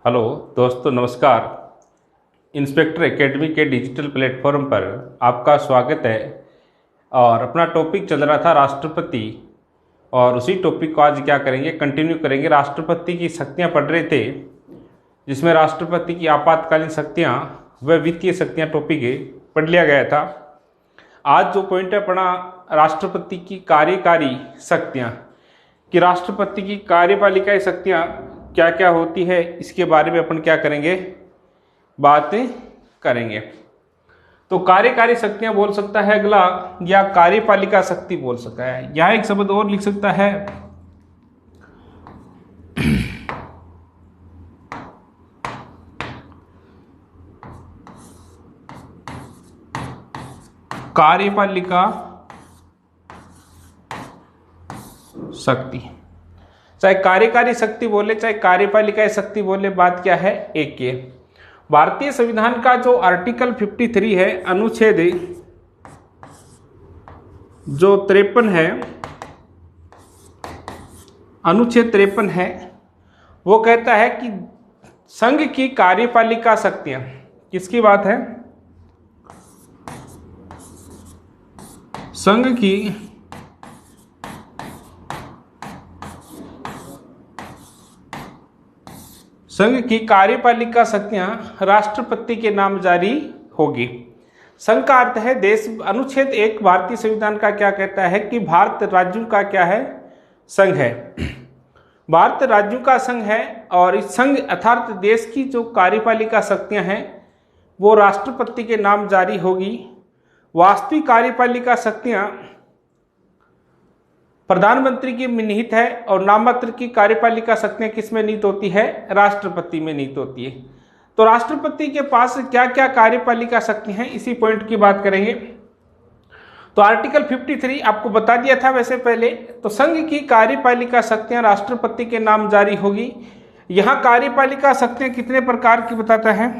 Hello दोस्तों, नमस्कार। Inspector academy के डिजिटल प्लेटफॉर्म पर आपका स्वागत है। और अपना टॉपिक चल रहा था राष्ट्रपति, और उसी टॉपिक को आज क्या करेंगे, कंटिन्यू करेंगे। राष्ट्रपति की शक्तियां पढ़ रहे थे, जिसमें राष्ट्रपति की आपातकालीन शक्तियां व वित्तीय शक्तियां टॉपिक पढ़ लिया गया था। आज जो पॉइंट है पढ़ा, राष्ट्रपति की कार्यकारी शक्तियां, कि राष्ट्रपति की कार्यपालिका शक्तियां क्या क्या होती है, इसके बारे में अपन क्या करेंगे, बात करेंगे। तो कार्यकारी शक्तियां बोल सकता है अगला, या कार्यपालिका शक्ति बोल सकता है। यहां एक शब्द और लिख सकता है, कार्यपालिका शक्ति। चाहे कार्यकारी शक्ति बोले चाहे कार्यपालिका शक्ति बोले, बात क्या है, एक ही है। भारतीय संविधान का जो आर्टिकल 53 है, अनुच्छेद जो 53 है, अनुच्छेद 53 है, वो कहता है कि संघ की कार्यपालिका शक्तियां, किसकी बात है, संघ की कार्यपालिका शक्तियां राष्ट्रपति के नाम जारी होगी। संघ का अर्थ है देश। अनुच्छेद 1 भारतीय संविधान का क्या कहता है कि भारत राज्यों का क्या है, संघ है। भारत राज्यों का संघ है, और इस संघ अर्थात देश की जो कार्यपालिका शक्तियां हैं वो राष्ट्रपति के नाम जारी होगी। वास्तविक कार्यपालिका शक्तियां प्रधानमंत्री की में निहित है, और नाममात्र की कार्यपालिका शक्तियां किस में निहित होती है, राष्ट्रपति में निहित होती है। तो राष्ट्रपति के पास क्या क्या कार्यपालिका शक्ति हैं, इसी पॉइंट की बात करेंगे। तो आर्टिकल 53 आपको बता दिया था वैसे पहले। तो संघ की कार्यपालिका शक्तियां राष्ट्रपति के नाम जारी होगी। यहां कार्यपालिका शक्तियां कितने प्रकार की बताता है,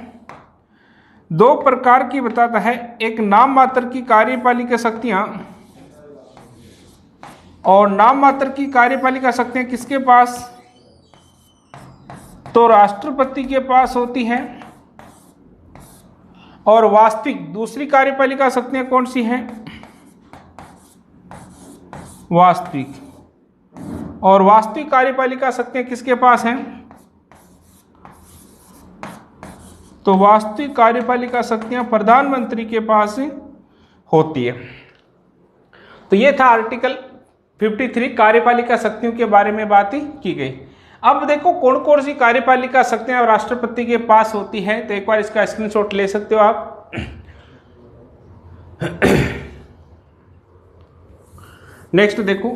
2 प्रकार की बताता है। एक नाम मात्र की कार्यपालिका शक्तियां, और नाम मात्र की कार्यपालिका शक्तियां किसके पास, तो राष्ट्रपति के पास होती हैं। और वास्तविक दूसरी कार्यपालिका शक्तियां कौन सी हैं, वास्तविक। और वास्तविक कार्यपालिका शक्तियां किसके पास हैं, तो वास्तविक कार्यपालिका शक्तियां प्रधानमंत्री के पास होती है। तो ये था आर्टिकल 53 कार्यपालिका शक्तियों के बारे में बात की गई। अब देखो कौन कौन सी कार्यपालिका शक्तियां राष्ट्रपति के पास होती हैं, तो एक बार इसका स्क्रीनशॉट ले सकते हो आप। नेक्स्ट देखो,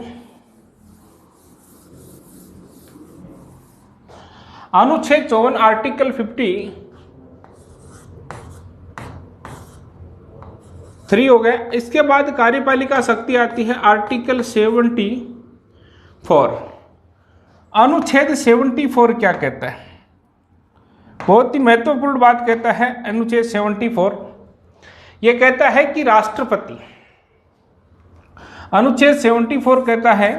अनुच्छेद 54 आर्टिकल 53 हो गया। इसके बाद कार्यपालिका शक्ति आती है आर्टिकल 74। अनुच्छेद 74 क्या कहता है, बहुत ही महत्वपूर्ण बात कहता है अनुच्छेद 74। यह कहता है कि राष्ट्रपति, अनुच्छेद 74 कहता है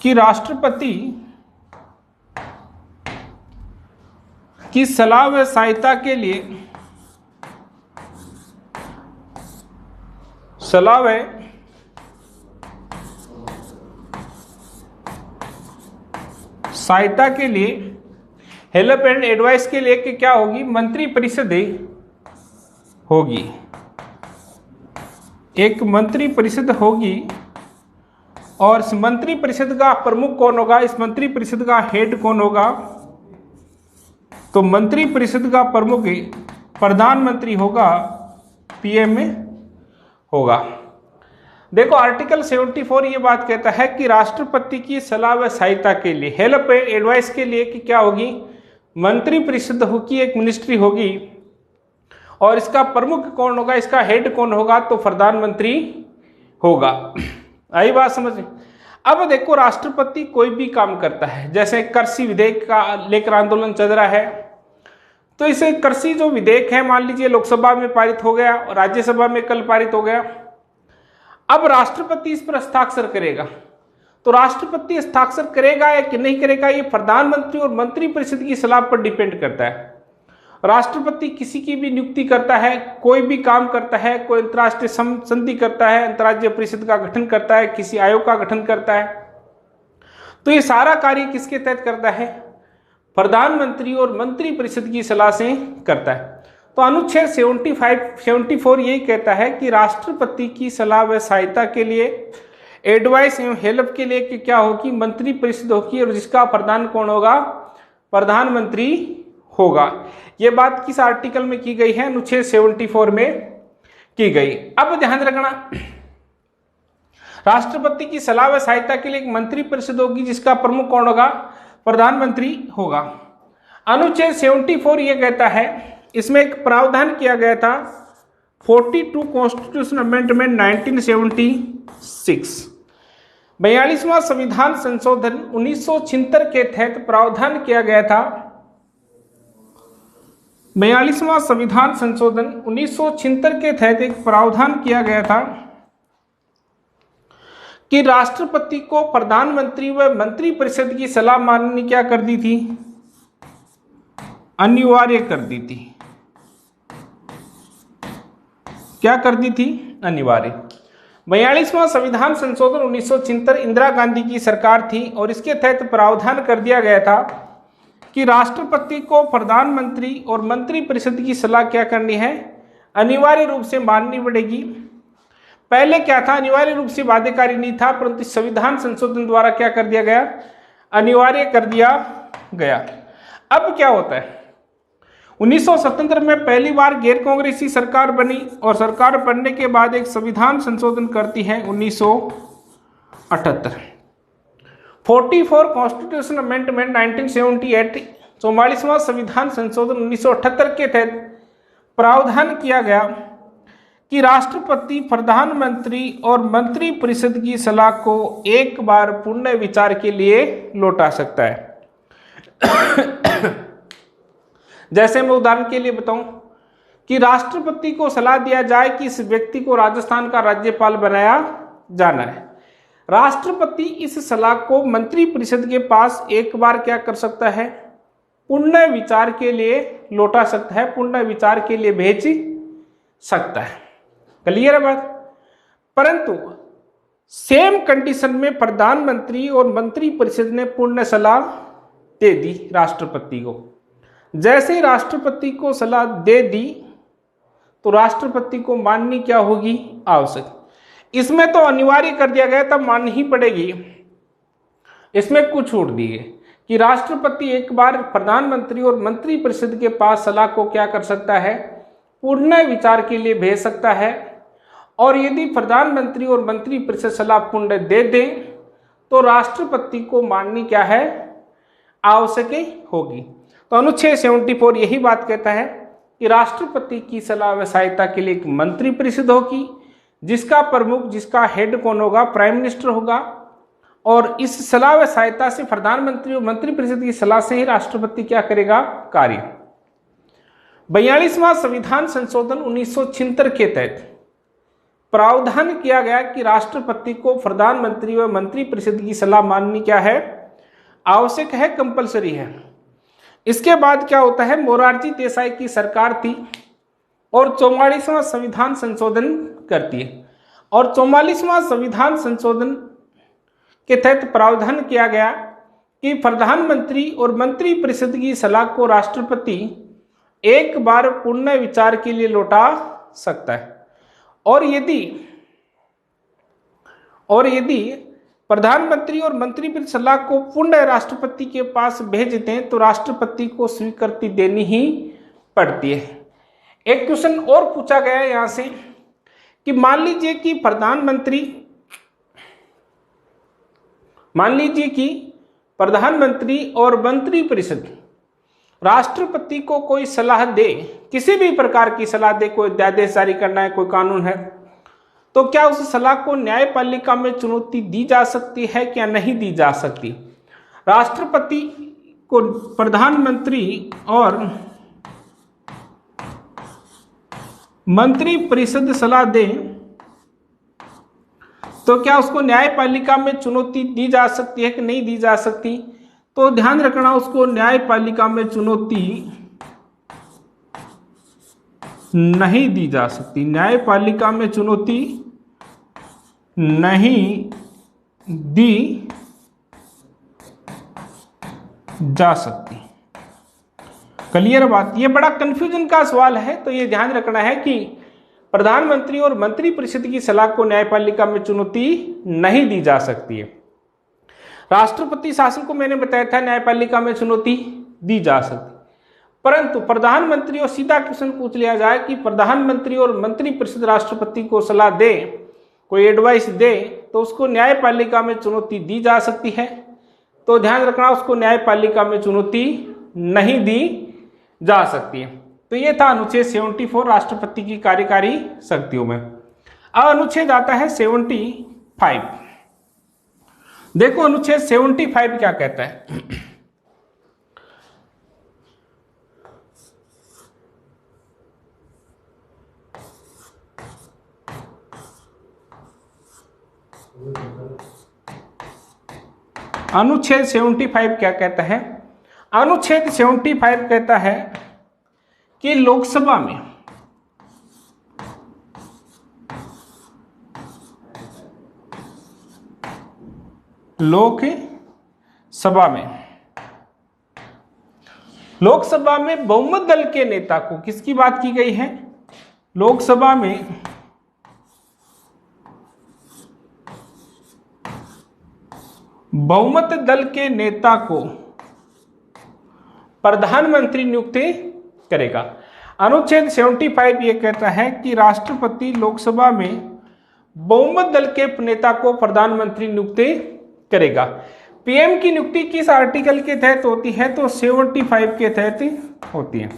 कि राष्ट्रपति की सलाह व सहायता के लिए, सलाह व सहायता के लिए, हेल्प एंड एडवाइस के लिए कि क्या होगी, मंत्री परिषद होगी। एक मंत्री परिषद होगी, और इस मंत्री परिषद का प्रमुख कौन होगा, इस मंत्री परिषद का हेड कौन होगा, तो मंत्री परिषद का प्रमुख प्रधानमंत्री होगा, पीएम होगा। देखो आर्टिकल 74 ये बात कहता है कि राष्ट्रपति की सलाह व सहायता के लिए, हेल्प एंड एडवाइस के लिए कि क्या होगी, मंत्री परिषद होगी, एक मिनिस्ट्री होगी, और इसका प्रमुख कौन होगा, इसका हेड कौन होगा, तो प्रधानमंत्री होगा। आई बात समझ में। अब देखो राष्ट्रपति कोई भी काम करता है, जैसे कृषि विधेयक का लेकर आंदोलन चल रहा है, तो इसे कृषि जो विधेयक है, मान लीजिए लोकसभा में पारित हो गया और राज्यसभा में कल पारित हो गया। अब राष्ट्रपति इस पर हस्ताक्षर करेगा, तो राष्ट्रपति हस्ताक्षर करेगा या कि नहीं करेगा, ये प्रधानमंत्री और मंत्री परिषद की सलाह पर डिपेंड करता है। राष्ट्रपति किसी की भी नियुक्ति करता है, कोई भी काम करता है, कोई अंतर्राष्ट्रीय संधि करता है, अंतर्राज्यीय परिषद का गठन करता है, किसी आयोग का गठन करता है, तो ये सारा कार्य किसके तहत करता है? प्रधानमंत्री और मंत्री परिषद की सलाह से करता है। तो अनुच्छेद 74 यही कहता है कि राष्ट्रपति की सलाह व सहायता के लिए, एडवाइस एवं हेल्प के लिए कि क्या होगी? मंत्री परिषद होगी, और जिसका प्रधान कौन होगा? प्रधानमंत्री होगा। यह बात किस आर्टिकल में की गई है? अनुच्छेद 74 में की गई। अब ध्यान रखना, राष्ट्रपति की सलाह व सहायता के लिए एक मंत्री परिषद होगी, जिसका प्रमुख कौन होगा? प्रधानमंत्री होगा। अनुच्छेद 74 यह कहता है, इसमें एक प्रावधान किया गया था 42 कॉन्स्टिट्यूशन अमेंडमेंट 1976, 42वां संविधान संशोधन 1976 के तहत प्रावधान किया गया था। 42वां संविधान संशोधन 1976 के तहत एक प्रावधान किया गया था कि राष्ट्रपति को प्रधानमंत्री व मंत्री परिषद की सलाह माननी क्या कर दी थी? अनिवार्य कर दी थी। क्या कर दी थी? अनिवार्य। 42वां संविधान संशोधन 1976 इंदिरा गांधी की सरकार थी, और इसके तहत प्रावधान कर दिया गया था कि राष्ट्रपति को प्रधानमंत्री और मंत्री परिषद की सलाह क्या करनी है? अनिवार्य रूप से माननी पड़ेगी। पहले क्या था? अनिवार्य रूप से बाध्यकारी नहीं था, परंतु संविधान संशोधन द्वारा क्या कर दिया गया? अनिवार्य कर दिया गया। अब क्या होता है? 1977 में पहली बार गैर कांग्रेसी सरकार बनी, और सरकार बनने के बाद एक संविधान संशोधन करती है 1978। 44 कॉन्स्टिट्यूशन अमेंडमेंट 1978, 44वां संविधान संशोधन 1978 के तहत प्रावधान किया गया कि राष्ट्रपति प्रधानमंत्री और मंत्री परिषद की सलाह को एक बार पुनः विचार के लिए लौटा सकता है। जैसे मैं उदाहरण के लिए बताऊं कि राष्ट्रपति को सलाह दिया जाए कि इस व्यक्ति को राजस्थान का राज्यपाल बनाया जाना है। राष्ट्रपति इस सलाह को मंत्री परिषद के पास एक बार क्या कर सकता है? पुनः विचार के लिए लौटा सकता है, पुनः विचार के लिए भेज सकता है। क्लियर है बात? परंतु सेम कंडीशन में प्रधानमंत्री और मंत्री परिषद ने पूर्ण सलाह दे दी राष्ट्रपति को। जैसे ही राष्ट्रपति को सलाह दे दी तो राष्ट्रपति को माननी क्या होगी? आवश्यक। इसमें तो अनिवार्य कर दिया गया था, माननी ही पड़ेगी। इसमें कुछ छूट दी है कि राष्ट्रपति एक बार प्रधानमंत्री और मंत्री परिषद के पास सलाह को क्या कर सकता है? पूर्ण विचार के लिए भेज सकता है। और यदि प्रधानमंत्री और मंत्री परिषद सलाह पूर्ण दे दें तो राष्ट्रपति को माननी क्या है? आवश्यक होगी। तो अनुच्छेद 74 यही बात कहता है कि राष्ट्रपति की सलाह व सहायता के लिए एक मंत्री परिषद होगी, जिसका प्रमुख, जिसका हेड कौन होगा? प्राइम मिनिस्टर होगा। और इस सलाह व सहायता से, प्रधानमंत्री और मंत्री परिषद की सलाह से ही राष्ट्रपति क्या करेगा? कार्य। 42वां संविधान संशोधन 1976 के तहत प्रावधान किया गया कि राष्ट्रपति को प्रधानमंत्री व मंत्री परिषद की सलाह माननी क्या है? आवश्यक है, कंपलसरी है। इसके बाद क्या होता है? मोरारजी देसाई की सरकार थी और 44वां संविधान संशोधन करती है, और 44वां संविधान संशोधन के तहत प्रावधान किया गया कि प्रधानमंत्री और मंत्री परिषद की सलाह को राष्ट्रपति एक बार पुनः विचार के लिए लौटा सकता है। और यदि प्रधानमंत्री और मंत्री परिषद सलाह को पुनः राष्ट्रपति के पास भेज दें तो राष्ट्रपति को स्वीकृति देनी ही पड़ती है। एक क्वेश्चन और पूछा गया है यहां से कि मान लीजिए कि प्रधानमंत्री और मंत्री परिषद राष्ट्रपति को कोई सलाह दे, किसी भी प्रकार की सलाह दे, कोई अध्यादेश जारी करना है, कोई कानून है, तो क्या उस सलाह को न्यायपालिका में चुनौती दी जा सकती है क्या नहीं दी जा सकती? राष्ट्रपति को प्रधानमंत्री और मंत्री परिषद सलाह दे तो क्या उसको न्यायपालिका में चुनौती दी जा सकती है कि नहीं दी जा सकती? तो ध्यान रखना, उसको न्यायपालिका में चुनौती नहीं दी जा सकती, न्यायपालिका में चुनौती नहीं दी जा सकती। क्लियर बात? ये बड़ा कंफ्यूजन का सवाल है, तो ये ध्यान रखना है कि प्रधानमंत्री और मंत्रिपरिषद की सलाह को न्यायपालिका में चुनौती नहीं दी जा सकती है। राष्ट्रपति शासन को मैंने बताया था न्यायपालिका में चुनौती दी जा सकती, परंतु प्रधानमंत्री और सीधा क्वेश्चन पूछ लिया जाए कि प्रधानमंत्री और मंत्रिपरिषद राष्ट्रपति को सलाह दे, कोई एडवाइस दे, तो उसको न्यायपालिका में चुनौती दी जा सकती है। तो ध्यान रखना, उसको न्यायपालिका में चुनौती नहीं दी जा सकती है। तो ये था अनुच्छेद 74 राष्ट्रपति की कार्यकारी शक्तियों में। अब अनुच्छेद आता है 75। देखो अनुच्छेद 75 क्या कहता है। अनुच्छेद 75 क्या कहता है? अनुच्छेद 75 कहता है कि लोकसभा में लोकसभा में बहुमत दल के नेता को, किसकी बात की गई है? लोकसभा में बहुमत दल के नेता को प्रधानमंत्री नियुक्त करेगा। अनुच्छेद 75 ये कहता है कि राष्ट्रपति लोकसभा में बहुमत दल के नेता को प्रधानमंत्री नियुक्त करेगा। पीएम की नियुक्ति किस आर्टिकल के तहत होती है? तो 75 के तहत होती है।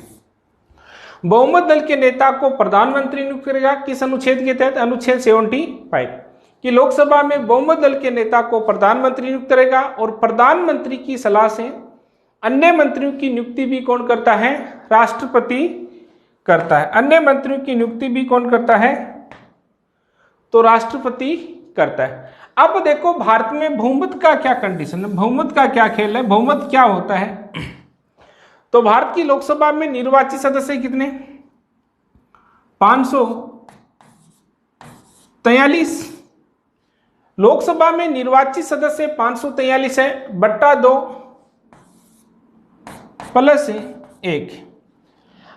बहुमत दल के नेता को प्रधानमंत्री नियुक्त करेगा, किस अनुच्छेद के तहत? अनुच्छेद 75 कि लोकसभा में बहुमत दल के नेता को प्रधानमंत्री नियुक्त करेगा और प्रधानमंत्री की सलाह से अन्य मंत्रियों की नियुक्ति भी कौन करता है? राष्ट्रपति करता है। अन्य मंत्रियों की नियुक्ति भी कौन करता है? तो राष्ट्रपति करता है। अब देखो भारत में बहुमत का क्या कंडीशन है, बहुमत का क्या खेल है, बहुमत क्या होता है? तो भारत की लोकसभा में निर्वाचित सदस्य कितने? 543। लोकसभा में निर्वाचित सदस्य 543 है, बट्टा 2 प्लस 1,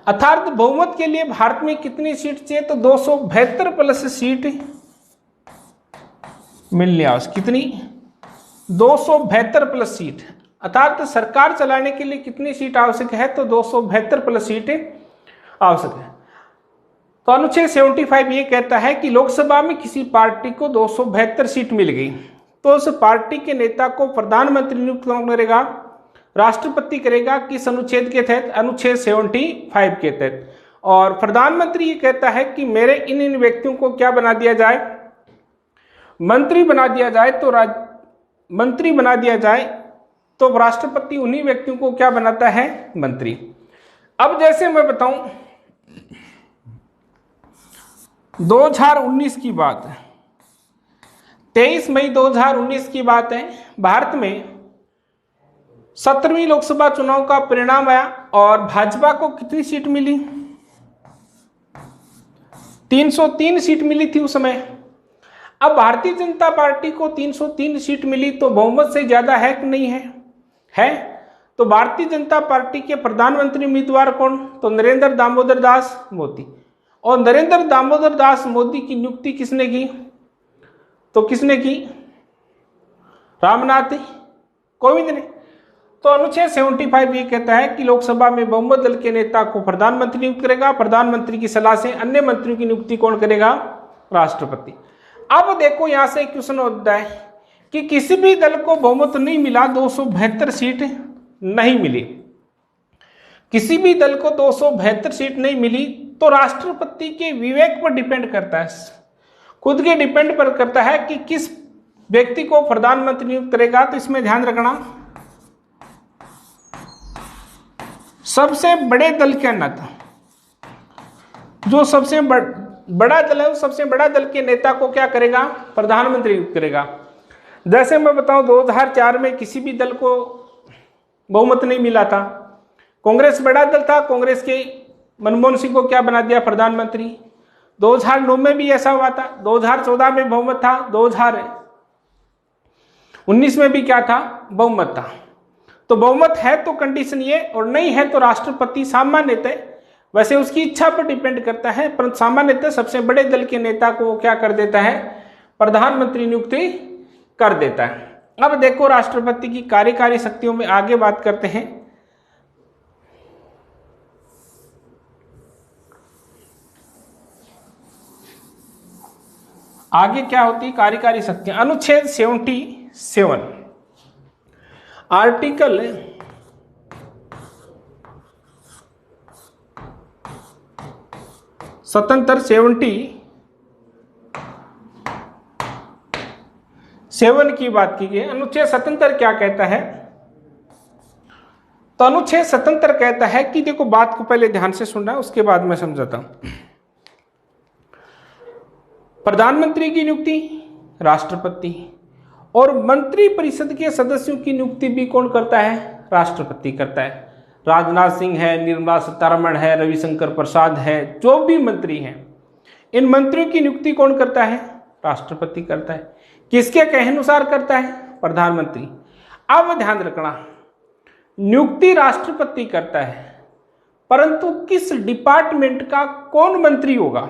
अर्थात बहुमत के लिए भारत में कितनी सीट चाहिए? तो 272 प्लस सीट मिलने आवश्यक। कितनी? 272 प्लस सीट, अर्थात सरकार चलाने के लिए कितनी सीट आवश्यक है? तो 272 प्लस सीट आवश्यक है। तो अनुच्छेद 75 ये कहता है कि लोकसभा में किसी पार्टी को 272 सीट मिल गई तो उस पार्टी के नेता को प्रधानमंत्री नियुक्त कौन करेगा? राष्ट्रपति करेगा। किस अनुच्छेद के तहत? अनुच्छेद 75 के तहत। और प्रधानमंत्री ये कहता है कि मेरे इन व्यक्तियों को क्या बना दिया जाए? मंत्री बना दिया जाए। तो मंत्री बना दिया जाए तो राष्ट्रपति उन्हीं व्यक्तियों को क्या बनाता है? मंत्री। अब जैसे मैं बताऊं 2019 की बात है, 23 मई 2019 की बात है। भारत में 17वीं लोकसभा चुनाव का परिणाम आया और भाजपा को कितनी सीट मिली? 303 सीट मिली थी उस समय। अब भारतीय जनता पार्टी को 303 सीट मिली तो बहुमत से ज्यादा है कि नहीं है? है। तो भारतीय जनता पार्टी के प्रधानमंत्री उम्मीदवार कौन? तो नरेंद्र दामोदर दास मोदी। और नरेंद्र दामोदर दास मोदी की नियुक्ति किसने की? तो किसने की? रामनाथ कोविंद ने। तो अनुच्छेद 75 ये कहता है कि लोकसभा में बहुमत दल के नेता को प्रधानमंत्री नियुक्त करेगा, प्रधानमंत्री की सलाह से अन्य मंत्रियों की नियुक्ति कौन करेगा? राष्ट्रपति। अब देखो यहां से क्वेश्चन होता है कि किसी भी दल को बहुमत नहीं मिला, 272 सीट नहीं मिली, किसी भी दल को 272 सीट नहीं मिली तो राष्ट्रपति के विवेक पर डिपेंड करता है, खुद के डिपेंड पर करता है कि किस व्यक्ति को प्रधानमंत्री नियुक्त करेगा। तो इसमें ध्यान रखना, सबसे बड़े दल के नेता, जो सबसे बड़ा दल है, उस सबसे बड़ा दल के नेता को क्या करेगा, प्रधानमंत्री नियुक्त करेगा। जैसे मैं बताऊं 2004 में किसी भी दल को बहुमत नहीं मिला था, कांग्रेस बड़ा दल था, कांग्रेस के मनमोहन सिंह को क्या बना दिया, प्रधानमंत्री। 2009 में भी ऐसा हुआ था, 2014 में बहुमत था, 2019 में भी क्या था, बहुमत था। तो बहुमत है तो कंडीशन ये, और नहीं है तो राष्ट्रपति सामान्यतः, वैसे उसकी इच्छा पर डिपेंड करता है, परंतु सामान्यतः सबसे बड़े दल के नेता को क्या कर देता है, प्रधानमंत्री नियुक्ति कर देता है। अब देखो राष्ट्रपति की कार्यकारी शक्तियों में आगे बात करते हैं। आगे क्या होती है कार्यकारी शक्तियां, अनुच्छेद 77 आर्टिकल 77 की बात की गई। अनुच्छेद 77 क्या कहता है, तो अनुच्छेद 77 कहता है कि देखो बात को पहले ध्यान से सुनना, उसके बाद मैं समझाता हूं। प्रधानमंत्री की नियुक्ति राष्ट्रपति, और मंत्री परिषद के सदस्यों की नियुक्ति भी कौन करता है, राष्ट्रपति करता है। राजनाथ सिंह है, निर्मला सीतारमण है, रविशंकर प्रसाद है, जो भी मंत्री हैं, इन मंत्रियों की नियुक्ति कौन करता है, राष्ट्रपति करता है। किसके कहे अनुसार करता है, प्रधानमंत्री। अब ध्यान रखना, नियुक्ति राष्ट्रपति करता है, परंतु किस डिपार्टमेंट का कौन मंत्री होगा,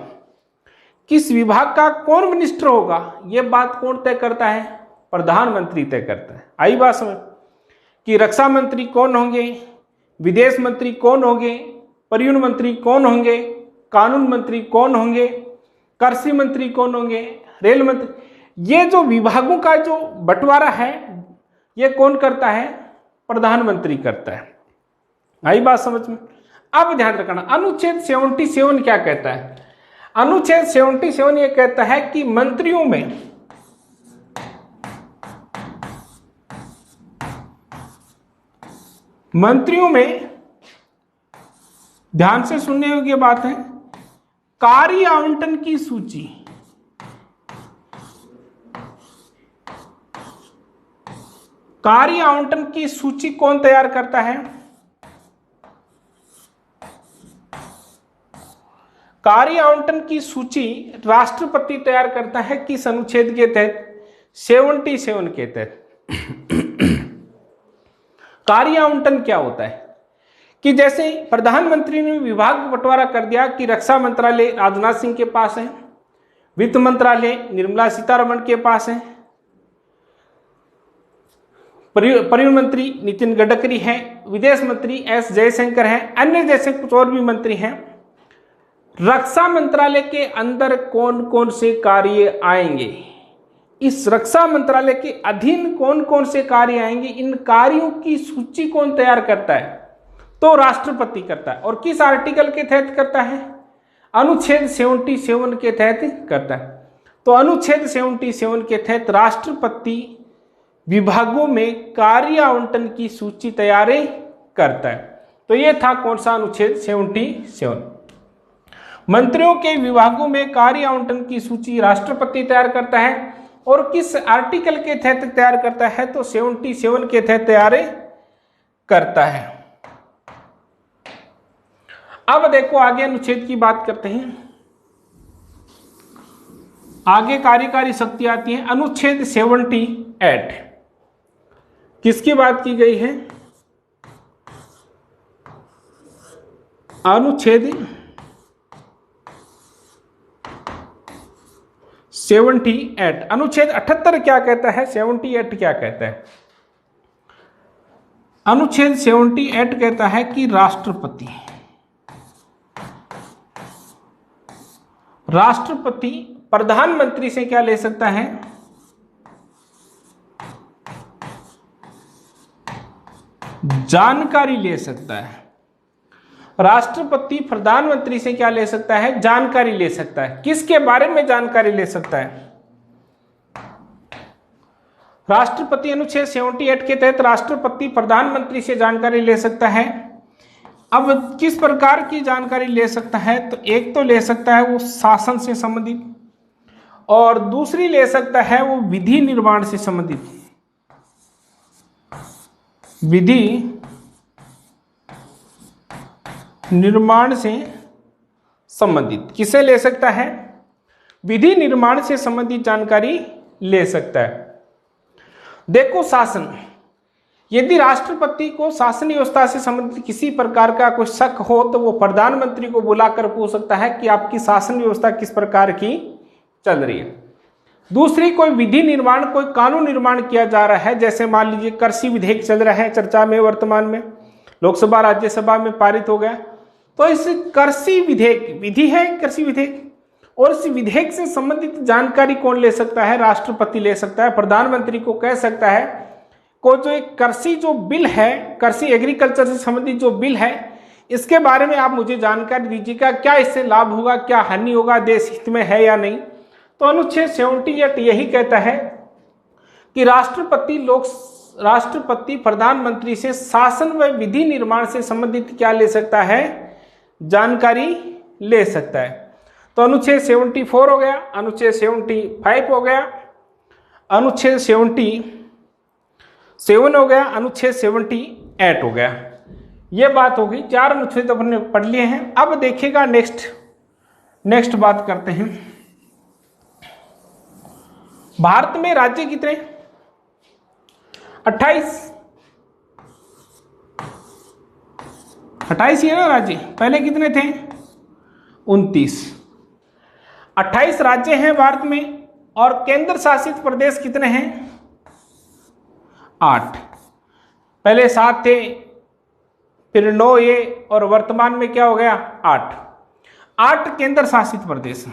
किस विभाग का कौन मिनिस्टर होगा, यह बात कौन तय करता है, प्रधानमंत्री तय करता है। आई बात समझ कि रक्षा मंत्री कौन होंगे, विदेश मंत्री कौन होंगे, परिवहन मंत्री कौन होंगे, कानून मंत्री कौन होंगे, कृषि मंत्री कौन होंगे, रेल मंत्री, ये जो विभागों का जो बंटवारा है ये कौन करता है, प्रधानमंत्री करता है। आई बात समझ में। अब ध्यान रखना, अनुच्छेद 77 क्या कहता है, अनुच्छेद 77 ये कहता है कि मंत्रियों में ध्यान से सुनने योग्य बात है, कार्य आवंटन की सूची, कार्य आवंटन की सूची कौन तैयार करता है, कार्य आवंटन की सूची राष्ट्रपति तैयार करता है। किस अनुच्छेद के तहत, 77 के तहत। कार्य आवंटन क्या होता है कि जैसे प्रधानमंत्री ने विभाग बंटवारा कर दिया कि रक्षा मंत्रालय राजनाथ सिंह के पास है, वित्त मंत्रालय निर्मला सीतारमण के पास है, परिवहन मंत्री नितिन गडकरी है, विदेश मंत्री एस जयशंकर है, अन्य जैसे कुछ और भी मंत्री हैं। रक्षा मंत्रालय के अंदर कौन कौन से कार्य आएंगे, इस रक्षा मंत्रालय के अधीन कौन कौन से कार्य आएंगे, इन कार्यों की सूची कौन तैयार करता है, तो राष्ट्रपति करता है। और किस आर्टिकल के तहत करता है, अनुच्छेद 77 के तहत करता है। तो अनुच्छेद 77 के तहत राष्ट्रपति विभागों में कार्य आवंटन की सूची तैयार करता है। तो यह था कौन सा अनुच्छेद 77। मंत्रियों के विभागों में कार्य आवंटन की सूची राष्ट्रपति तैयार करता है, और किस आर्टिकल के तहत तैयार करता है, तो 77 के तहत तैयार करता है। अब देखो आगे अनुच्छेद की बात करते हैं। आगे कार्यकारी शक्ति आती है, अनुच्छेद 78 किसकी बात की गई है, अनुच्छेद 78। अनुच्छेद 78 क्या कहता है, 78 क्या कहता है, अनुच्छेद 78 कहता है कि राष्ट्रपति प्रधानमंत्री से क्या ले सकता है, जानकारी ले सकता है। राष्ट्रपति प्रधानमंत्री से क्या ले सकता है, जानकारी ले सकता है। किसके बारे में जानकारी ले सकता है, राष्ट्रपति अनुच्छेद 78 के तहत राष्ट्रपति प्रधानमंत्री से जानकारी ले सकता है अब किस प्रकार की जानकारी ले सकता है, तो एक तो ले सकता है वो शासन से संबंधित, और दूसरी ले सकता है वो विधि निर्माण से संबंधित। विधि निर्माण से संबंधित किसे ले सकता है? विधि निर्माण से संबंधित जानकारी ले सकता है। देखो, शासन, यदि राष्ट्रपति को शासन व्यवस्था से संबंधित किसी प्रकार का कोई शक हो तो वो प्रधानमंत्री को बुलाकर पूछ सकता है कि आपकी शासन व्यवस्था किस प्रकार की चल रही है। दूसरी, कोई विधि निर्माण, कोई कानून निर्माण किया जा रहा है, जैसे मान लीजिए कृषि विधेयक चल रहा है चर्चा में, वर्तमान में लोकसभा राज्यसभा में पारित हो गया, तो इस कृषि विधेयक, विधि है कृषि विधेयक, और इस विधेयक से संबंधित जानकारी कौन ले सकता है? राष्ट्रपति ले सकता है। प्रधानमंत्री को कह सकता है को जो एक कृषि जो बिल है, कृषि एग्रीकल्चर से संबंधित जो बिल है, इसके बारे में आप मुझे जानकारी दीजिएगा, क्या इससे लाभ होगा, क्या हानि होगा, देश हित में है या नहीं। तो अनुच्छेद 78 यही कहता है कि राष्ट्रपति प्रधानमंत्री से शासन व विधि निर्माण से संबंधित क्या ले सकता है? जानकारी ले सकता है। तो अनुच्छेद 74 हो गया, अनुच्छेद 75 हो गया, अनुच्छेद 77 हो गया, अनुच्छेद 78 हो गया। ये बात होगी, 4 अनुच्छेद अपने पढ़ लिए हैं। अब देखिएगा नेक्स्ट बात करते हैं। भारत में राज्य कितने? 28 ही है ना राज्य। पहले कितने थे? 29। 28 राज्य हैं भारत में, और केंद्र शासित प्रदेश कितने हैं? 8। पहले 7 थे, फिर 9 ये, और वर्तमान में क्या हो गया? 8 केंद्र शासित प्रदेश।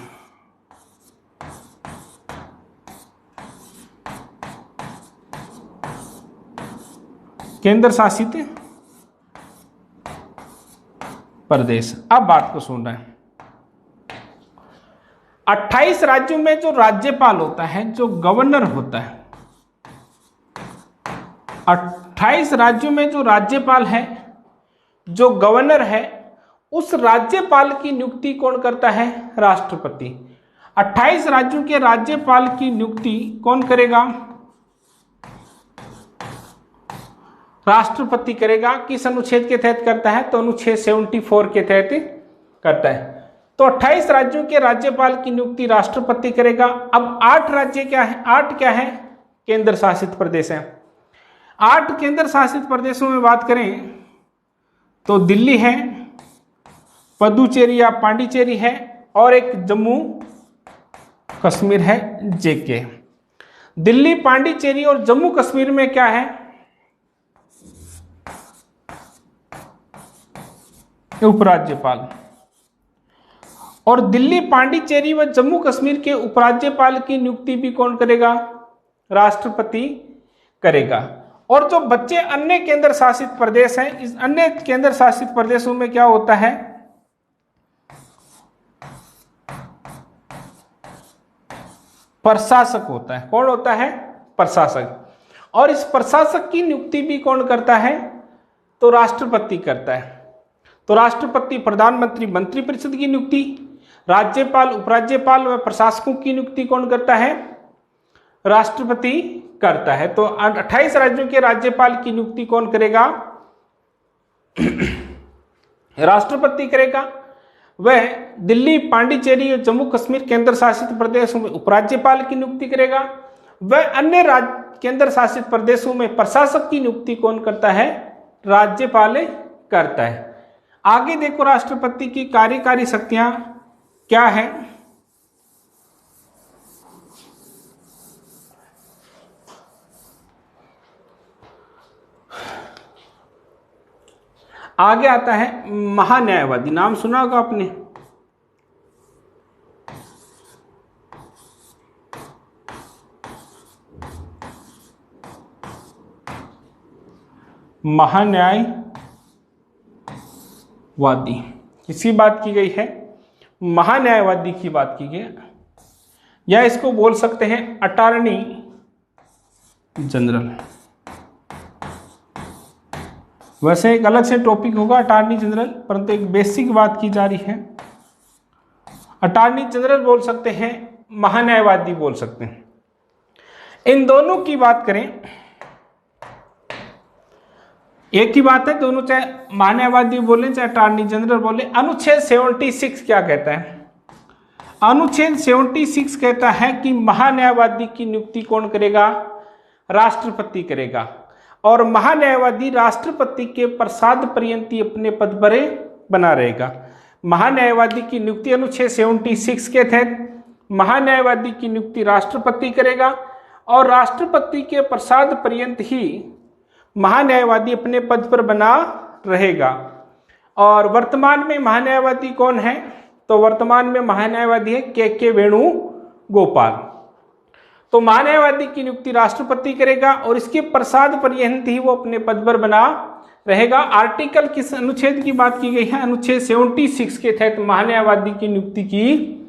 केंद्र शासित प्रदेश। अब बात को सुन रहे हैं। 28 राज्यों में जो राज्यपाल होता है, जो गवर्नर होता है, 28 राज्यों में जो राज्यपाल है, जो गवर्नर है, उस राज्यपाल की नियुक्ति कौन करता है? राष्ट्रपति। 28 राज्यों के राज्यपाल की नियुक्ति कौन करेगा? राष्ट्रपति करेगा। किस अनुच्छेद के तहत करता है? तो अनुच्छेद 74 के तहत करता है। तो 28 राज्यों के राज्यपाल की नियुक्ति राष्ट्रपति करेगा। अब 8 राज्य क्या है? 8 क्या है? केंद्र शासित प्रदेश है। 8 केंद्र शासित प्रदेशों में बात करें तो दिल्ली है, पुदुचेरी या पांडिचेरी है, और एक जम्मू कश्मीर है, जेके। दिल्ली, पांडिचेरी और जम्मू कश्मीर में क्या है? उपराज्यपाल। और दिल्ली, पांडिचेरी व जम्मू कश्मीर के उपराज्यपाल की नियुक्ति भी कौन करेगा? राष्ट्रपति करेगा। और जो बच्चे अन्य केंद्र शासित प्रदेश हैं, इस अन्य केंद्र शासित प्रदेशों में क्या होता है? प्रशासक होता है। कौन होता है? प्रशासक। और इस प्रशासक की नियुक्ति भी कौन करता है? तो राष्ट्रपति करता है। तो राष्ट्रपति प्रधानमंत्री मंत्रिपरिषद की नियुक्ति, राज्यपाल, उपराज्यपाल व प्रशासकों की नियुक्ति कौन करता है? राष्ट्रपति करता है। तो 28 राज्यों के राज्यपाल की नियुक्ति कौन करेगा? राष्ट्रपति करेगा। वह दिल्ली, पांडिचेरी और जम्मू कश्मीर केंद्र शासित प्रदेशों में उपराज्यपाल की नियुक्ति करेगा। वह अन्य केंद्र शासित प्रदेशों में प्रशासक की नियुक्ति कौन करता है? राज्यपाल करता है। आगे देखो, राष्ट्रपति की कार्यकारी शक्तियां क्या है? आगे आता है महान्यायवादी। नाम सुना होगा आपने। महान्यायवादी किसकी बात की गई है? महान्यायवादी की बात की गई, या इसको बोल सकते हैं अटॉर्नी जनरल। वैसे एक अलग से टॉपिक होगा अटॉर्नी जनरल, परंतु एक बेसिक बात की जा रही है। अटॉर्नी जनरल बोल सकते हैं, महान्यायवादी बोल सकते हैं। इन दोनों की बात करें, एक ही बात है, दोनों चाहे महान्यायवादी बोले चाहे अटॉर्नी जनरल बोले। अनुच्छेद 76 क्या कहता है? अनुच्छेद 76 कहता है कि महान्यायवादी की नियुक्ति कौन करेगा? राष्ट्रपति करेगा। और महान्यायवादी राष्ट्रपति के प्रसाद पर्यंत ही अपने पद पर बना रहेगा। महान्यायवादी की नियुक्ति अनुच्छेद 76 के तहत महान्यायवादी की नियुक्ति राष्ट्रपति करेगा और राष्ट्रपति के प्रसाद पर्यंत ही महान्यायवादी अपने पद पर बना रहेगा। और वर्तमान में महान्यायवादी कौन है? तो वर्तमान में महान्यायवादी है के वेणुगोपाल। तो महान्यायवादी की नियुक्ति राष्ट्रपति करेगा और इसके प्रसाद पर्यंत ही वो अपने पद पर बना रहेगा। आर्टिकल किस अनुच्छेद की बात की गई है? अनुच्छेद 76 के तहत महान्यायवादी की नियुक्ति की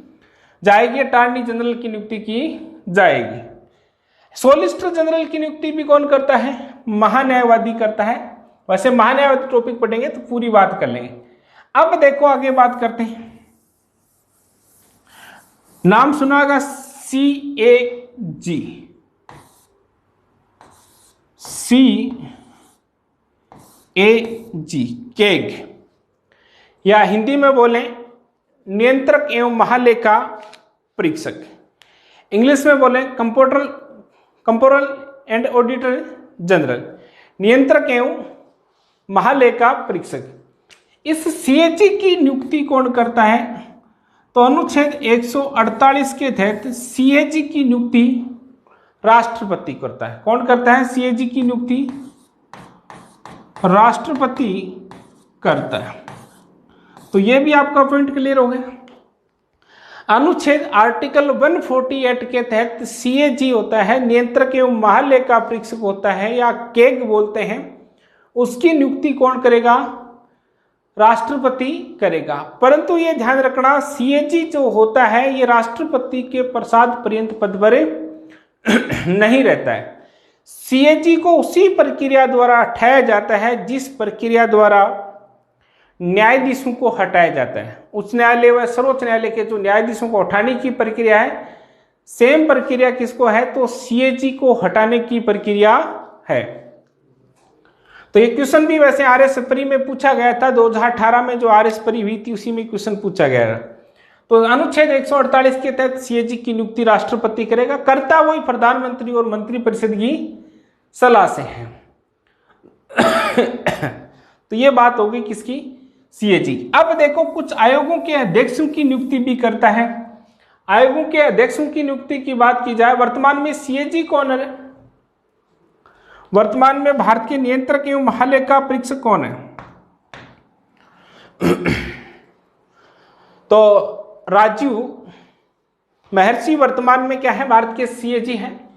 जाएगी, अटॉर्नी जनरल की नियुक्ति की जाएगी। सॉलिसिटर जनरल की नियुक्ति भी कौन करता है? महान्यायवादी करता है। वैसे महान्यायवादी टॉपिक पढ़ेंगे तो पूरी बात कर लेंगे। अब देखो आगे बात करते हैं। नाम सुना होगा CAG, कैग, या हिंदी में बोलें नियंत्रक एवं महालेखा परीक्षक। इंग्लिश में बोलें कंट्रोलर एंड ऑडिटर जनरल, नियंत्रक एवं महालेखा परीक्षक। इस CAG की नियुक्ति कौन करता है? तो अनुच्छेद 148 के तहत CAG की नियुक्ति राष्ट्रपति करता है। कौन करता है? CAG की नियुक्ति राष्ट्रपति करता है। तो ये भी आपका पॉइंट क्लियर हो गया। अनुच्छेद आर्टिकल 148 के तहत CAG होता है, नियंत्रक एवं महालेखा परीक्षक होता है या कैग बोलते हैं। उसकी नियुक्ति कौन करेगा? राष्ट्रपति करेगा। परंतु ये ध्यान रखना, CAG जो होता है ये राष्ट्रपति के प्रसाद पर्यंत पद पर नहीं रहता है। CAG को उसी प्रक्रिया द्वारा हटाया जाता है जिस प्रक्रिया द्वारा न्यायाधीशों को हटाया जाता है। उच्च न्यायालय व सर्वोच्च न्यायालय के जो न्यायाधीशों को हटाने की प्रक्रिया है, सेम प्रक्रिया किसको है? तो CAG को हटाने की प्रक्रिया है। तो ये क्वेश्चन भी वैसे RS परी में पूछा गया था। 2018 में जो RS परी हुई थी उसी में क्वेश्चन पूछा गया था। तो अनुच्छेद 148 के तहत CAG की नियुक्ति राष्ट्रपति करेगा। करता वही प्रधानमंत्री और मंत्रिपरिषद की सलाह से है। तो ये बात होगी किसकी? CAG। अब देखो कुछ आयोगों के अध्यक्षों की नियुक्ति भी करता है। आयोगों के अध्यक्षों की नियुक्ति की बात की जाए, वर्तमान में CAG कौन है? वर्तमान में भारत के नियंत्रक एवं महालेखा परीक्षक कौन है? तो राजीव महर्षि वर्तमान में क्या है? भारत के CAG हैं।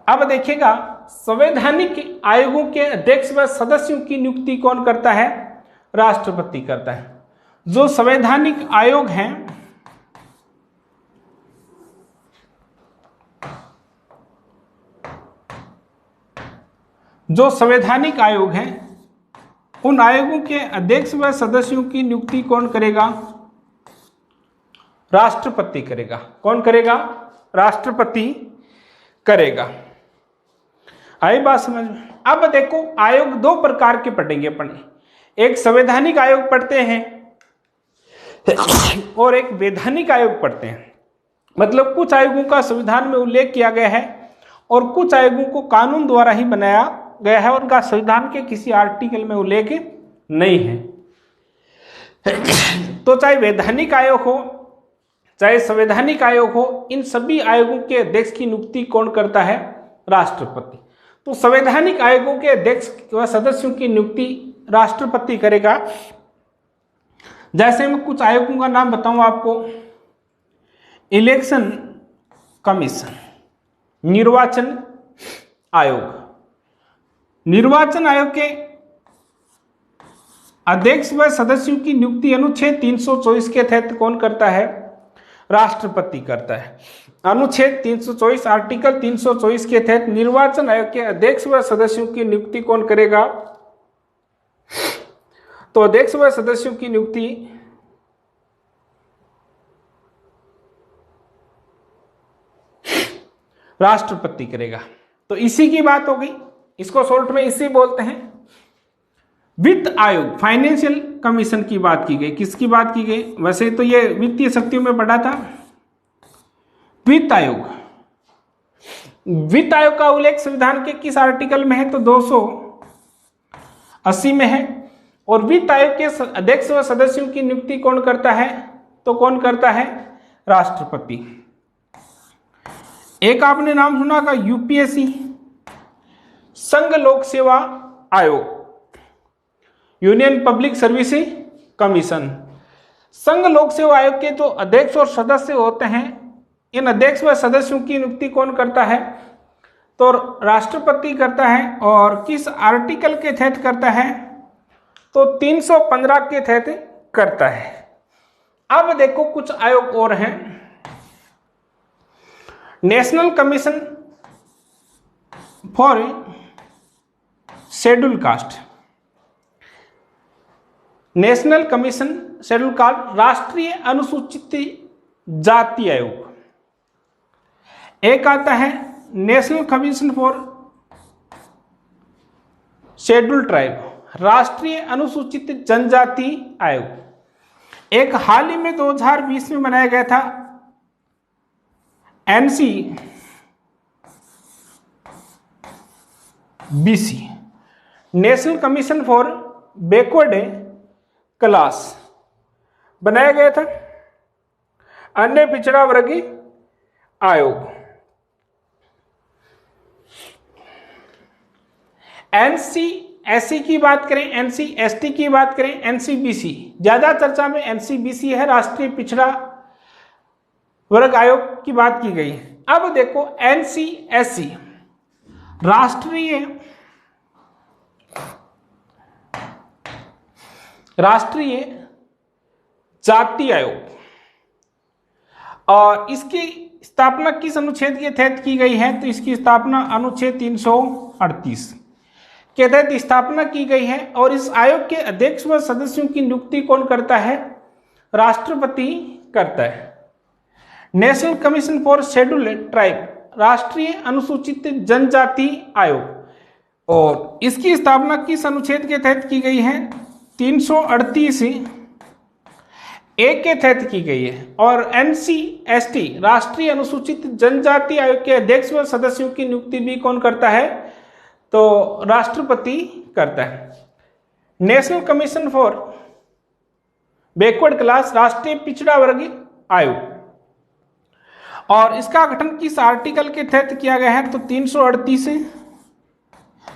अब देखिएगा संवैधानिक आयोगों के अध्यक्ष व सदस्यों की नियुक्ति कौन करता है? राष्ट्रपति करता है। जो संवैधानिक आयोग हैं उन आयोगों के अध्यक्ष व सदस्यों की नियुक्ति कौन करेगा? राष्ट्रपति करेगा। कौन करेगा? राष्ट्रपति करेगा। आई बात समझ में? अब देखो आयोग दो प्रकार के पढ़ेंगे अपन। एक संवैधानिक आयोग पढ़ते हैं और एक वैधानिक आयोग पढ़ते हैं। मतलब कुछ आयोगों का संविधान में उल्लेख किया गया है और कुछ आयोगों को कानून द्वारा ही बनाया गया है, उनका संविधान के किसी आर्टिकल में उल्लेख नहीं है। तो चाहे वैधानिक आयोग हो चाहे संवैधानिक आयोग हो, इन सभी आयोगों के अध्यक्ष की नियुक्ति कौन करता है? राष्ट्रपति। तो संवैधानिक आयोगों के अध्यक्ष व सदस्यों की नियुक्ति राष्ट्रपति करेगा। जैसे मैं कुछ आयोगों का नाम बताऊं आपको। इलेक्शन कमीशन, निर्वाचन आयोग। निर्वाचन आयोग के अध्यक्ष व सदस्यों की नियुक्ति अनुच्छेद 324 के तहत कौन करता है? राष्ट्रपति करता है। अनुच्छेद 324 आर्टिकल 324 के तहत निर्वाचन आयोग के अध्यक्ष व सदस्यों की नियुक्ति कौन करेगा? तो अध्यक्ष व सदस्यों की नियुक्ति राष्ट्रपति करेगा। तो इसी की बात हो गई, इसको शॉर्ट में इसी बोलते हैं। वित्त आयोग, फाइनेंशियल कमीशन की बात की गई। किसकी बात की गई? वैसे तो ये वित्तीय शक्तियों में पढ़ा था। वित्त आयोग, वित्त आयोग का उल्लेख संविधान के किस आर्टिकल में है? तो 280 में है। और वित्त आयोग के अध्यक्ष व सदस्यों की नियुक्ति कौन करता है? तो कौन करता है? राष्ट्रपति। एक आपने नाम सुना का यूपीएससी, संघ लोक सेवा आयोग, यूनियन पब्लिक सर्विस कमीशन। संघ लोक सेवा आयोग के जो अध्यक्ष और सदस्य होते हैं, इन अध्यक्ष व सदस्यों की नियुक्ति कौन करता है? तो राष्ट्रपति करता है। और किस आर्टिकल के तहत करता है? तो 315 के तहत करता है। अब देखो कुछ आयोग और हैं। National commission for schedule caste, national commission schedule caste, राष्ट्रीय अनुसूचित जाति आयोग। एक आता है national commission for schedule tribe, राष्ट्रीय अनुसूचित जनजाति आयोग। एक हाल ही में 2020 में बनाया गया था NCBC, national commission for backward class, बनाया गया था। अन्य पिछड़ा वर्ग आयोग। NCSC की बात करें, NCST की बात करें, NCBC, ज्यादा चर्चा में NCBC है, राष्ट्रीय पिछड़ा वर्ग आयोग की बात की गई है। अब देखो NCSC, राष्ट्रीय जाति आयोग, और इसकी स्थापना किस अनुच्छेद के तहत की गई है? तो इसकी स्थापना अनुच्छेद 338 के तहत स्थापना की गई है। और इस आयोग के अध्यक्ष व सदस्यों की नियुक्ति कौन करता है? राष्ट्रपति करता है। National commission for schedule tribe, राष्ट्रीय अनुसूचित जनजाति आयोग, और इसकी स्थापना किस अनुच्छेद के तहत की गई है? 338 एक के तहत की गई है। और NCST, राष्ट्रीय अनुसूचित जनजाति आयोग के अध्यक्ष व सदस्यों की नियुक्ति भी कौन करता है? तो राष्ट्रपति करता है। National commission for backward class, राष्ट्रीय पिछड़ा वर्ग आयोग, और इसका गठन किस आर्टिकल के तहत किया गया है? तो 338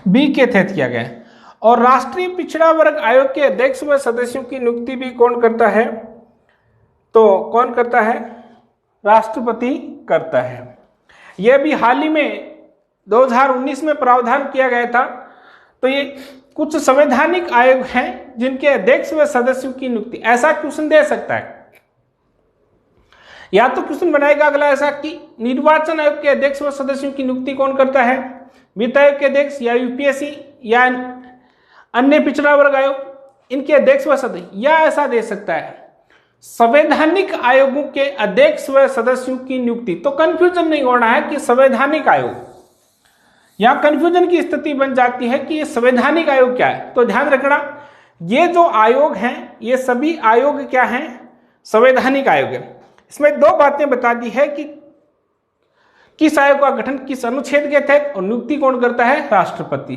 बी के तहत किया गया है। और राष्ट्रीय पिछड़ा वर्ग आयोग के अध्यक्ष व सदस्यों की नियुक्ति भी कौन करता है? तो कौन करता है? राष्ट्रपति करता है। यह भी हाल ही में 2019 में प्रावधान किया गया था। तो ये कुछ संवैधानिक आयोग हैं जिनके अध्यक्ष व सदस्यों की नियुक्ति, ऐसा क्वेश्चन दे सकता है। या तो क्वेश्चन बनाएगा अगला ऐसा कि निर्वाचन आयोग के अध्यक्ष व सदस्यों की नियुक्ति कौन करता है? वित्त आयोग के अध्यक्ष, या यूपीएससी, या अन्य पिछड़ा वर्ग आयोग, इनके अध्यक्ष व सदस्य। या ऐसा दे सकता है संवैधानिक आयोगों के अध्यक्ष व सदस्यों की नियुक्ति। तो कंफ्यूजन नहीं होना है कि संवैधानिक आयोग, यहां कंफ्यूजन की स्थिति बन जाती है कि ये संवैधानिक आयोग क्या है। तो ध्यान रखना, ये जो आयोग हैं ये सभी आयोग क्या हैं? संवैधानिक आयोग है। इसमें दो बातें बता दी है कि किस आयोग का गठन किस अनुच्छेद के तहत, और नियुक्ति कौन करता है? राष्ट्रपति।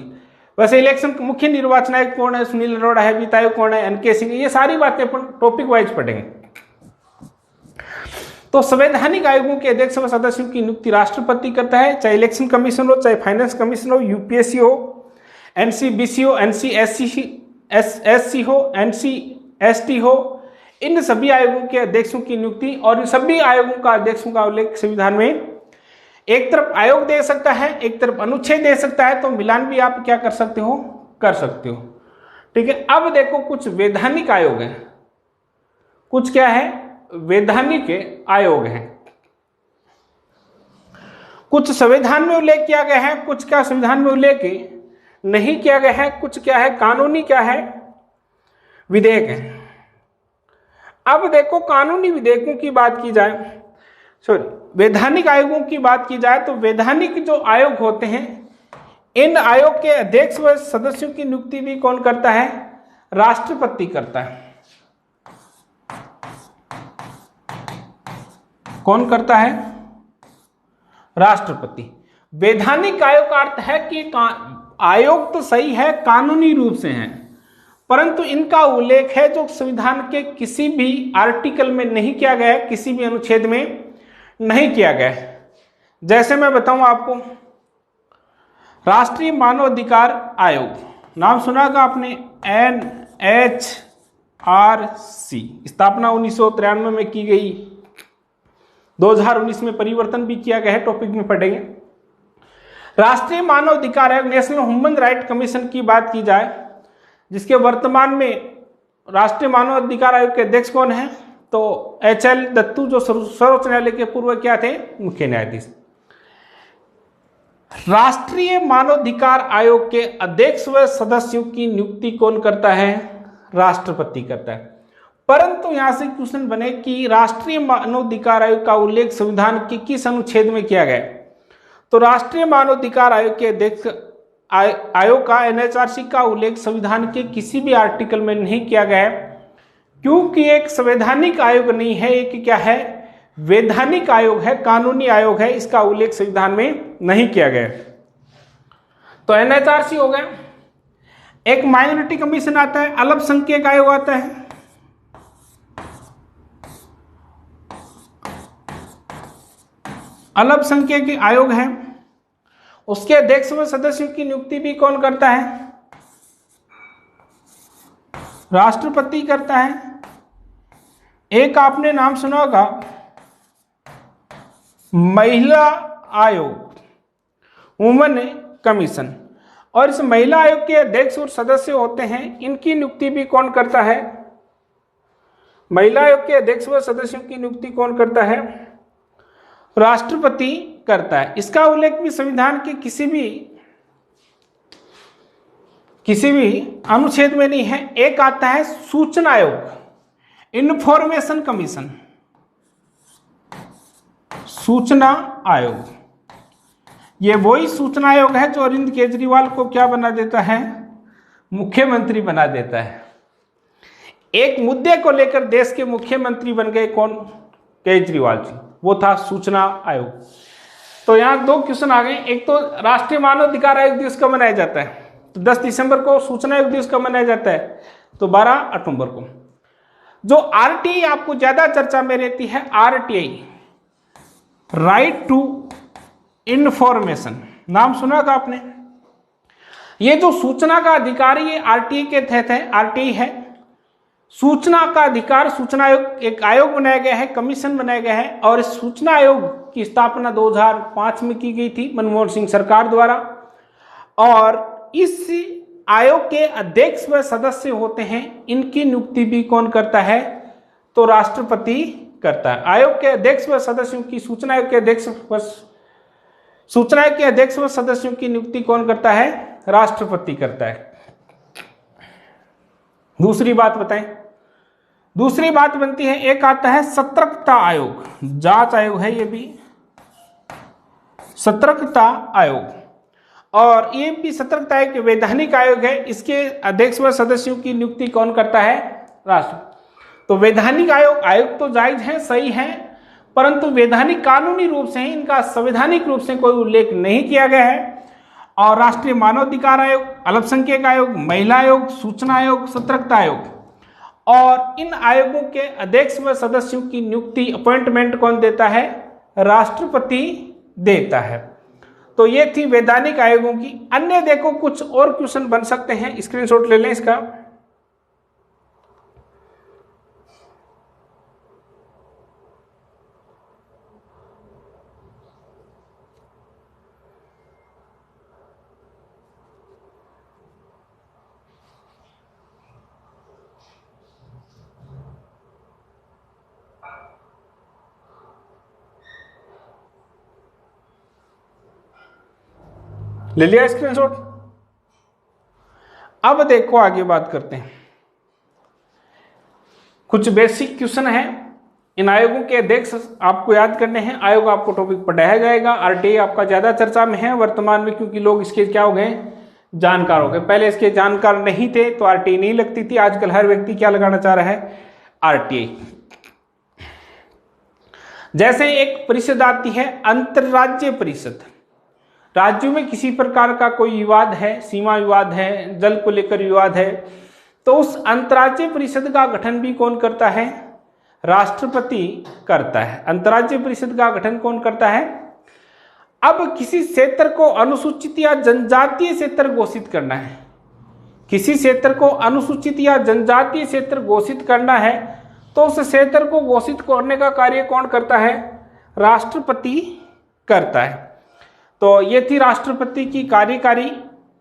वैसे इलेक्शन मुख्य निर्वाचन आयोग कौन है? सुनील अरोड़ा है। वित्त आयोग कौन है? एनके सिंह। ये सारी बातें अपन टॉपिक वाइज पढ़ेंगे। तो संवैधानिक आयोगों के अध्यक्ष व सदस्यों की नियुक्ति राष्ट्रपति करता है, चाहे इलेक्शन कमीशन हो, चाहे फाइनेंस कमीशन हो, यूपीएससी हो, NCBC हो, NCSC हो, NCST हो, इन सभी आयोगों के अध्यक्षों की नियुक्ति। और इन सभी आयोगों का अध्यक्षों का उल्लेख संविधान में एक तरफ आयोग दे सकता है, एक तरफ अनुच्छेद दे सकता है। तो मिलान भी आप क्या कर सकते हो? कर सकते हो। ठीक है। अब देखो कुछ वैधानिक आयोग हैं, कुछ क्या है? वैधानिक आयोग हैं। कुछ संविधान में उल्लेख किया गया है, कुछ का संविधान में उल्लेख नहीं किया गया है, कुछ क्या है कानूनी क्या है विधेयक है। अब देखो कानूनी विधेयकों की बात की जाए, सॉरी वैधानिक आयोगों की बात की जाए तो वैधानिक जो आयोग होते हैं इन आयोग के अध्यक्ष व सदस्यों की नियुक्ति भी कौन करता है? राष्ट्रपति करता है। कौन करता है? राष्ट्रपति। वैधानिक आयोग का अर्थ है कि आयोग तो सही है कानूनी रूप से हैं, परंतु इनका उल्लेख है जो संविधान के किसी भी आर्टिकल में नहीं किया गया है, किसी भी अनुच्छेद में नहीं किया गया है। जैसे मैं बताऊं आपको, राष्ट्रीय मानवाधिकार आयोग नाम सुना होगा आपने, NHRC, स्थापना 1993 में की गई, 2019 में परिवर्तन भी किया गया है, टॉपिक में पढ़ेंगे। राष्ट्रीय मानवाधिकार आयोग, नेशनल ह्यूमन राइट कमीशन की बात की जाए, जिसके वर्तमान में राष्ट्रीय मानवाधिकार आयोग के अध्यक्ष कौन है? तो HL दत्तू, जो सर्वोच्च न्यायालय के पूर्व क्या थे? मुख्य न्यायाधीश। राष्ट्रीय मानवाधिकार आयोग के अध्यक्ष व सदस्यों की नियुक्ति कौन करता है? राष्ट्रपति करता है। परंतु यहां से क्वेश्चन बने कि राष्ट्रीय मानवाधिकार आयोग का उल्लेख संविधान के किस अनुच्छेद में किया गया? तो राष्ट्रीय मानवाधिकार आयोग के अध्यक्ष आयोग का NHRC का उल्लेख संविधान के किसी भी आर्टिकल में नहीं किया गया है, क्योंकि एक संवैधानिक आयोग नहीं है, एक क्या है? वैधानिक आयोग है, कानूनी आयोग है, इसका उल्लेख संविधान में नहीं किया गया। तो NHRC हो गया। एक माइनॉरिटी कमीशन आता है, अल्पसंख्यक आयोग आता है, अल्पसंख्यक आयोग है, उसके अध्यक्ष व सदस्यों की नियुक्ति भी कौन करता है? राष्ट्रपति करता है। एक आपने नाम सुना होगा महिला आयोग, वुमन कमीशन, और इस महिला आयोग के अध्यक्ष और सदस्य होते हैं, इनकी नियुक्ति भी कौन करता है? महिला आयोग के अध्यक्ष व सदस्यों की नियुक्ति कौन करता है? राष्ट्रपति करता है। इसका उल्लेख भी संविधान के किसी भी अनुच्छेद में नहीं है। एक आता है सूचना आयोग, इंफॉर्मेशन कमीशन, सूचना आयोग। ये वही सूचना आयोग है जो अरविंद केजरीवाल को क्या बना देता है? मुख्यमंत्री बना देता है। एक मुद्दे को लेकर देश के मुख्यमंत्री बन गए कौन? केजरीवाल जी, वो था सूचना आयोग। तो यहां दो क्वेश्चन आ गए। एक तो राष्ट्रीय मानवाधिकार आयोग दिवस कब मनाया जाता है? तो 10 दिसंबर को। सूचना आयोग दिवस कब मनाया जाता है? तो 12 अक्टूबर को। जो RTI आपको ज्यादा चर्चा में रहती है, RTI, राइट टू इंफॉर्मेशन, नाम सुना था आपने? ये जो सूचना का अधिकार ये RTI के तहत है, RTI है। सूचना का अधिकार, सूचना आयोग एक आयोग बनाया गया है, कमीशन बनाया गया है, और इस सूचना आयोग की स्थापना 2005 में की गई थी मनमोहन सिंह सरकार द्वारा। और इस आयोग के अध्यक्ष व सदस्य होते हैं, इनकी नियुक्ति भी कौन करता है? तो राष्ट्रपति करता है। आयोग के अध्यक्ष व सदस्यों की, सूचना आयोग के अध्यक्ष व सदस्यों की नियुक्ति कौन करता है? राष्ट्रपति करता है। दूसरी बात बताएं। दूसरी बात बनती है, एक आता है सतर्कता आयोग, जांच आयोग है ये भी, सतर्कता आयोग। और ये भी सतर्कता आयोग वैधानिक आयोग है, इसके अध्यक्ष व सदस्यों की नियुक्ति कौन करता है? राष्ट्रपति। तो वैधानिक आयोग तो जायज है, सही है, परंतु वैधानिक कानूनी रूप से है, इनका संवैधानिक रूप से कोई उल्लेख नहीं किया गया है। और राष्ट्रीय मानवाधिकार आयोग, अल्पसंख्यक आयोग, महिला आयोग, सूचना आयोग, सतर्कता आयोग, और इन आयोगों के अध्यक्ष व सदस्यों की नियुक्ति, अपॉइंटमेंट कौन देता है? राष्ट्रपति देता है। तो ये थी वैधानिक आयोगों की। अन्य देखो कुछ और क्वेश्चन बन सकते हैं, स्क्रीनशॉट ले लें इसका। ले लिया स्क्रीनशॉट। अब देखो आगे बात करते हैं, कुछ बेसिक क्वेश्चन है इन आयोगों के अध्यक्ष आपको याद करने हैं। आयोग आपको टॉपिक पढ़ाया जाएगा। आरटीआई आपका ज्यादा चर्चा में है वर्तमान में, क्योंकि लोग इसके क्या हो गए, जानकार हो गए। पहले इसके जानकार नहीं थे तो आरटीआई नहीं लगती थी, आजकल हर व्यक्ति क्या लगाना चाह रहा है, आरटीआई। जैसे एक परिषद आती है अंतरराज्यीय परिषद, राज्यों में किसी प्रकार का कोई विवाद है, सीमा विवाद है, जल को लेकर विवाद है, तो उस अंतर्राज्यीय परिषद का गठन भी कौन करता है, राष्ट्रपति करता है। अंतर्राज्यीय परिषद का गठन कौन करता है। अब किसी क्षेत्र को अनुसूचित या जनजातीय क्षेत्र घोषित करना है, किसी क्षेत्र को अनुसूचित या जनजातीय क्षेत्र घोषित करना है, तो उस क्षेत्र को घोषित करने का कार्य कौन करता है, राष्ट्रपति करता है। तो ये थी राष्ट्रपति की कार्यकारी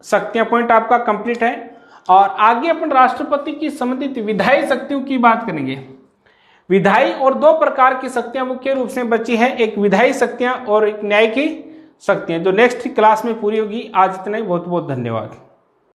शक्तियां। पॉइंट आपका कंप्लीट है। और आगे अपन राष्ट्रपति की संबंधित विधायी शक्तियों की बात करेंगे। विधायी और दो प्रकार की शक्तियां मुख्य रूप से बची है, एक विधायी शक्तियां और एक न्यायिक शक्तियां, जो नेक्स्ट क्लास में पूरी होगी। आज इतना ही, बहुत बहुत धन्यवाद।